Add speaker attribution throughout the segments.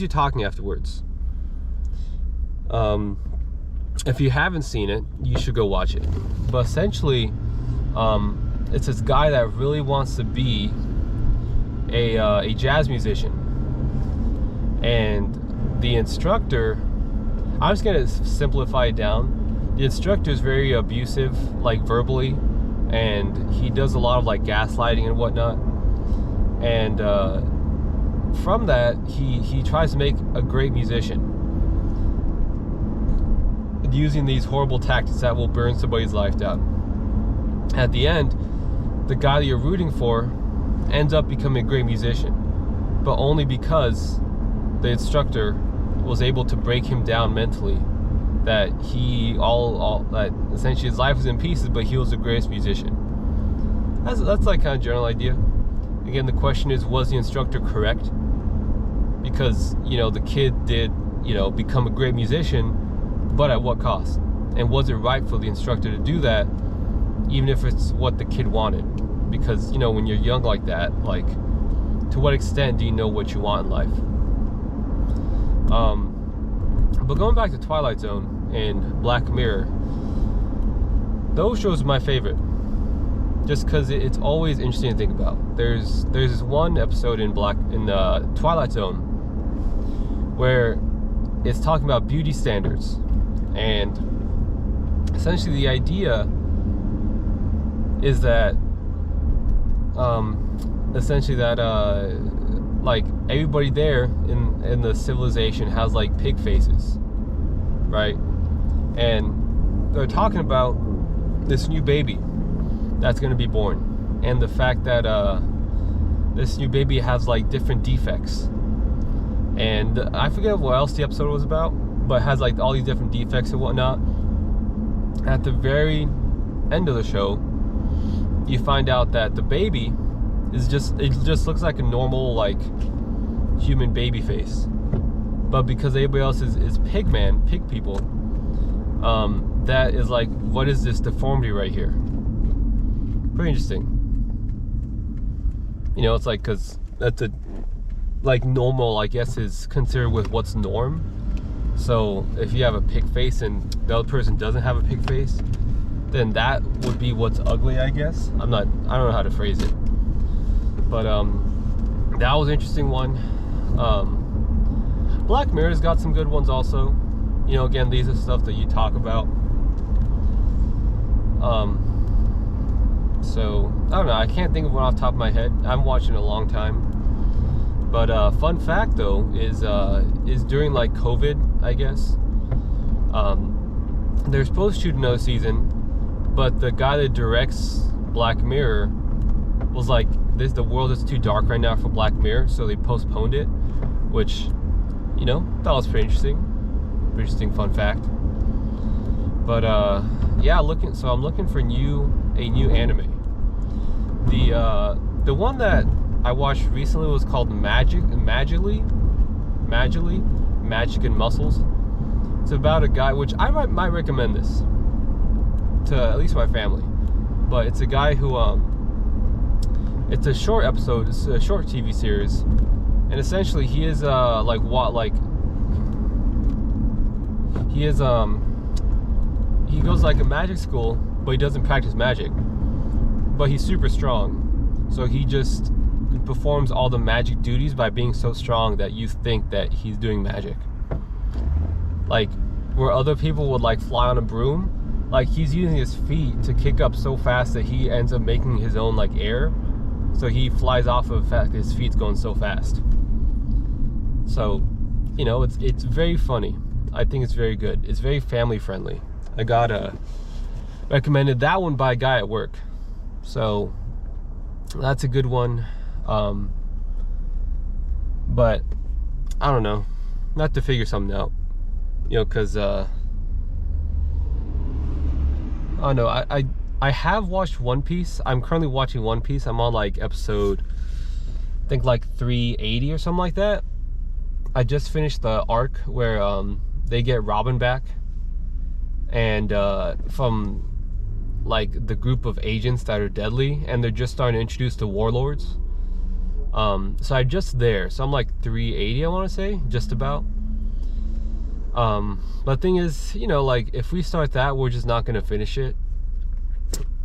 Speaker 1: you talking afterwards. If you haven't seen it, you should go watch it. But essentially, it's this guy that really wants to be a jazz musician, and the instructor, I'm just gonna simplify it down. The instructor is very abusive, like verbally, and he does a lot of like gaslighting and whatnot. And from that, he tries to make a great musician using these horrible tactics that will burn somebody's life down. At the end, the guy that you're rooting for ends up becoming a great musician, but only because the instructor was able to break him down mentally, that that essentially his life was in pieces, but he was the greatest musician. That's like kind of general idea. Again, the question is, was the instructor correct? Because, the kid did, become a great musician, but at what cost? And was it right for the instructor to do that, even if it's what the kid wanted? Because, when you're young like that, like, to what extent do you know what you want in life? But going back to Twilight Zone and Black Mirror, those shows are my favorite, just because it's always interesting to think about. There's this one episode in Twilight Zone where it's talking about beauty standards, and essentially the idea is that like everybody there in the civilization has like pig faces, right? And they're talking about this new baby that's going to be born, and the fact that this new baby has like different defects. And I forget what else the episode was about, but has like all these different defects and whatnot. At the very end of the show, you find out that the baby is just looks like a normal like human baby face, but because everybody else is pig people, that is like, what is this deformity right here? Pretty interesting. It's like, because that's a like normal, I guess, is considered with what's norm. So if you have a pig face and the other person doesn't have a pig face, then that would be what's ugly, I guess. I don't know how to phrase it, but that was an interesting one. Black Mirror's got some good ones also. Again, these are stuff that you talk about. So I don't know, I can't think of one off the top of my head. I'm watching a long time. But fun fact though is during like COVID, I guess, they're supposed to shoot another season, but the guy that directs Black Mirror was like, the world is too dark right now for Black Mirror, so they postponed it, which, that was pretty interesting fun fact. But yeah, I'm looking for a new anime. The one that I watched recently was called Magic and Muscles. It's about a guy, which I might recommend this to at least my family, but it's a guy who it's a short episode, it's a short TV series, and essentially he is he goes like a magic school, but he doesn't practice magic, but he's super strong, so he just performs all the magic duties by being so strong that you think that he's doing magic. Like, where other people would like fly on a broom, like he's using his feet to kick up so fast that he ends up making his own like air, so he flies off of the fact that his feet's going so fast. So, it's very funny. I think it's very good. It's very family friendly. I got recommended that one by a guy at work, so that's a good one. But I don't know, not to figure something out, because I don't know. I have watched One Piece. I'm currently watching One Piece. I'm on like episode, I think like 380 or something like that. I just finished the arc where they get Robin back, and from like the group of agents that are deadly, and they're just starting to introduce the warlords. So I'm just there. So I'm like 380, I want to say, just about. But the thing is, you know, like if we start that, we're just not gonna finish it.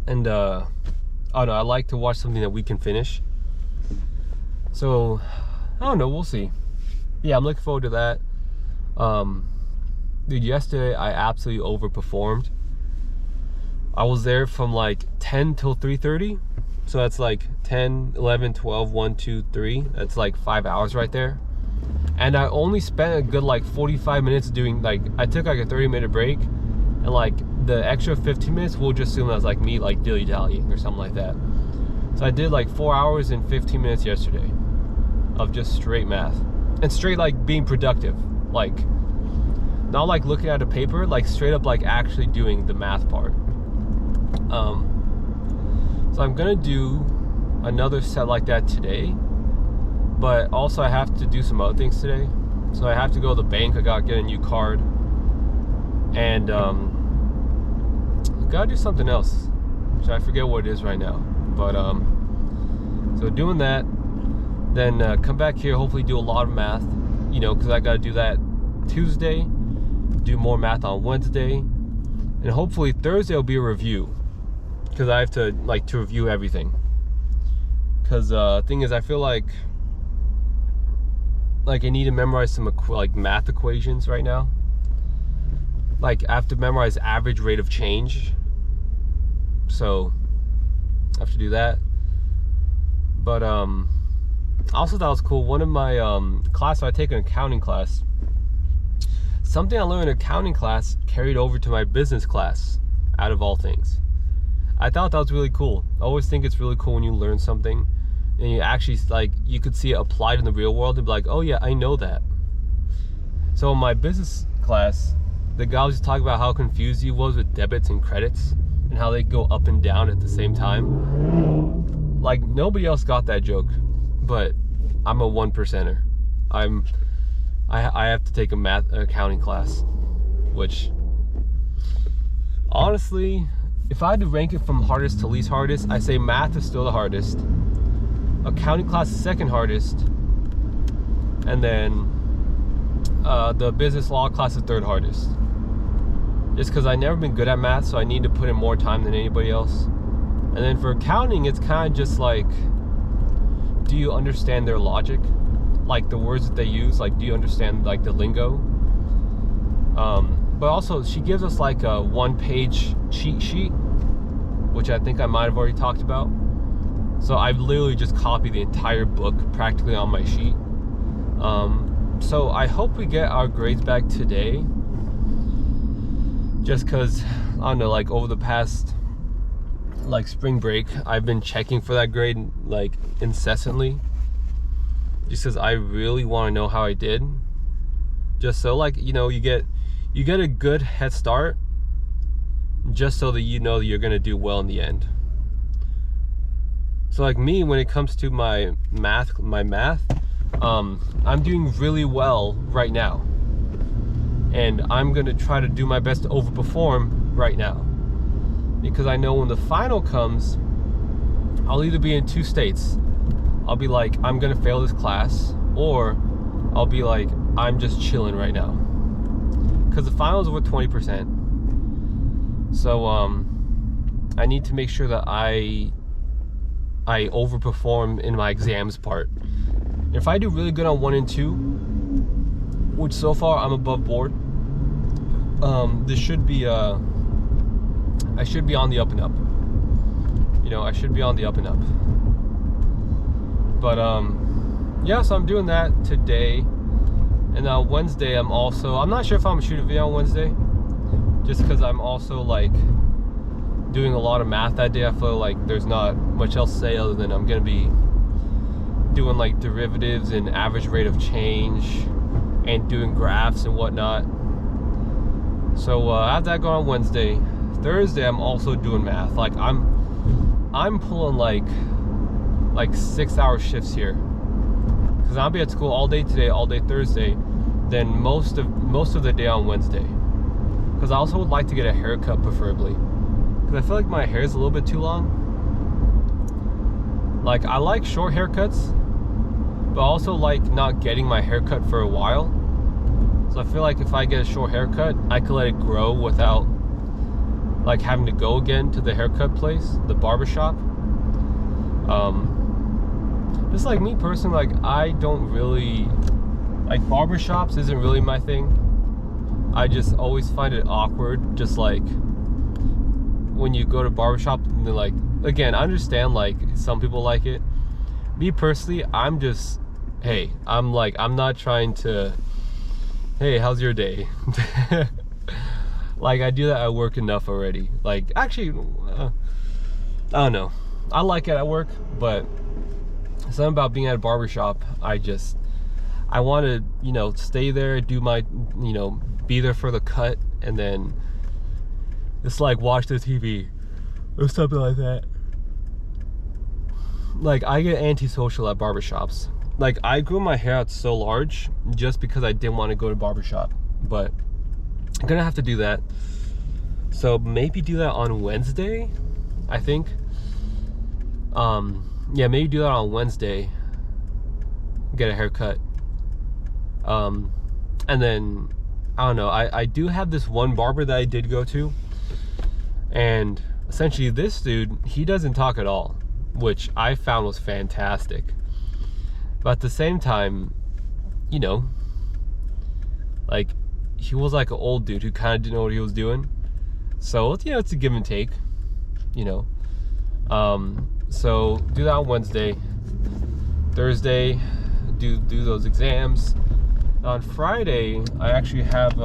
Speaker 1: And I don't know, I like to watch something that we can finish. So I don't know, we'll see. Yeah, I'm looking forward to that. Dude, yesterday I absolutely overperformed. I was there from like 10 till 3:30. So that's like 10, 11, 12, 1, 2, 3. That's like 5 hours right there. And I only spent a good like 45 minutes doing, like, I took like a 30-minute break, and like the extra 15 minutes we'll just assume that was like me like dilly-dallying or something like that. So I did like 4 hours and 15 minutes yesterday of just straight math. And straight like being productive. Like, not like looking at a paper, like straight up like actually doing the math part. So I'm gonna do another set like that today, but also I have to do some other things today. So I have to go to the bank. I gotta get a new card, and gotta do something else, which I forget what it is right now. But so doing that, then come back here, hopefully do a lot of math, you know, because I gotta do that Tuesday, do more math on Wednesday, and hopefully Thursday will be a review, because I have to to review everything. Because thing is, I feel like I need to memorize some like math equations right now. Like I have to memorize average rate of change, so I have to do that. But also that was cool. One of my classes, I take an accounting class. Something I learned in accounting class carried over to my business class, out of all things. I thought that was really cool. I always think it's really cool when you learn something and you actually, like, you could see it applied in the real world and be like, oh yeah, I know that. So in my business class, the guy was just talking about how confused he was with debits and credits and how they go up and down at the same time. Like, nobody else got that joke, but I'm a 1%er. I have to take a accounting class, which honestly, if I had to rank it from hardest to least hardest, I say math is still the hardest, accounting class is second hardest, and then the business law class is third hardest. Just because I've never been good at math, so I need to put in more time than anybody else. And then for accounting, it's kind of just like, do you understand their logic? Like the words that they use, like do you understand like the lingo? But also she gives us like a 1-page cheat sheet, which I think I might have already talked about. So I've literally just copied the entire book practically on my sheet. So I hope we get our grades back today, just because, I don't know, like over the past like spring break, I've been checking for that grade like incessantly, just because I really want to know how I did, just so, like, you know, you get a good head start, just so that you know that you're gonna do well in the end. So like me, when it comes to my math, I'm doing really well right now, and I'm gonna try to do my best to overperform right now, because I know when the final comes, I'll either be in two states. I'll be like, I'm gonna fail this class, or I'll be like, I'm just chilling right now, because the finals are with 20%. So I need to make sure that I overperform in my exams part. If I do really good on 1 and 2, which so far I'm above board, this should be I should be on the up and up. You know, I should be on the up and up. But yeah, so I'm doing that today. And on Wednesday, I'm not sure if I'm gonna shoot a video on Wednesday, just because I'm also like doing a lot of math that day. I feel like there's not much else to say other than I'm gonna be doing like derivatives and average rate of change and doing graphs and whatnot. So I have that going on Wednesday. Thursday, I'm also doing math. Like I'm pulling like 6-hour shifts here, because I'll be at school all day today, all day Thursday, then most of the day on Wednesday. Because I also would like to get a haircut, preferably, because I feel like my hair is a little bit too long. Like, I like short haircuts, but I also like not getting my haircut for a while. So I feel like if I get a short haircut, I could let it grow without like having to go again to the haircut place, the barbershop. Just like me personally, like I don't really like barbershops isn't really my thing. I just always find it awkward, just like when you go to barbershop and then like, again, I understand like some people like it. Me personally, I'm just, hey, I'm not trying to, hey, how's your day? Like I do that at work enough already. Like actually, I don't know. I like it at work, but something about being at a barbershop, I want to, you know, stay there, do my, you know, be there for the cut, and then just like watch the TV or something like that. Like I get antisocial at barbershops. Like I grew my hair out so large just because I didn't want to go to barbershop, but I'm gonna have to do that. So maybe do that on Wednesday, I think. Yeah, maybe do that on Wednesday. Get a haircut. And then I don't know. I do have this one barber that I did go to, and essentially this dude, he doesn't talk at all, which I found was fantastic. But at the same time, you know, like he was like an old dude who kind of didn't know what he was doing. So, you know, it's a give and take, you know. So do that on Wednesday. Thursday, do those exams. On Friday, I actually have